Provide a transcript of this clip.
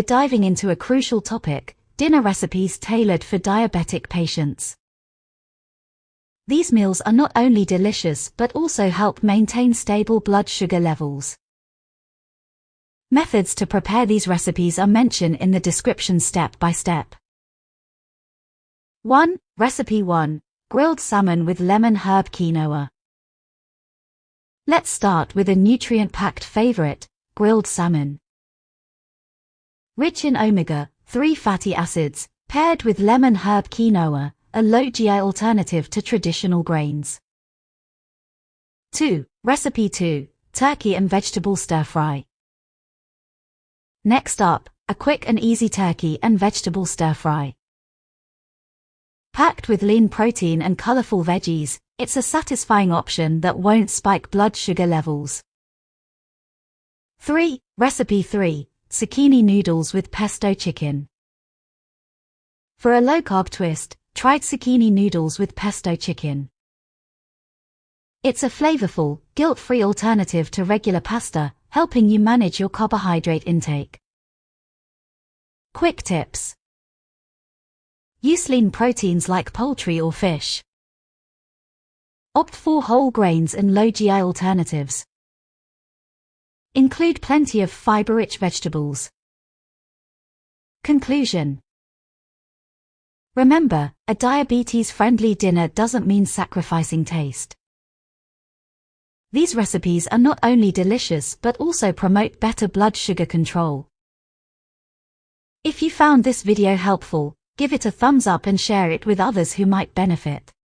diving into a crucial topic: dinner recipes tailored for diabetic patients. These meals are not only delicious but also help maintain stable blood sugar levels. Methods to prepare these recipes are mentioned in the description step by step. 1. Recipe 1. Grilled salmon with lemon herb quinoa. Let's start with a nutrient-packed favorite, grilled salmon. Rich in omega-3 fatty acids, paired with lemon herb quinoa, a low GI alternative to traditional grains. 2. Recipe 2. Turkey and vegetable stir-fry. Next up, a quick and easy turkey and vegetable stir-fry. Packed with lean protein and colorful veggies, it's a satisfying option that won't spike blood sugar levels. 3. Recipe 3. Zucchini noodles with pesto chicken. For a low-carb twist, try zucchini noodles with pesto chicken. It's a flavorful, guilt-free alternative to regular pasta, helping you manage your carbohydrate intake. Quick tips. Use lean proteins like poultry or fish. Opt for whole grains and low GI alternatives. Include plenty of fiber-rich vegetables. Conclusion. Remember, a diabetes-friendly dinner doesn't mean sacrificing taste. These recipes are not only delicious but also promote better blood sugar control. If you found this video helpful, give it a thumbs up and share it with others who might benefit.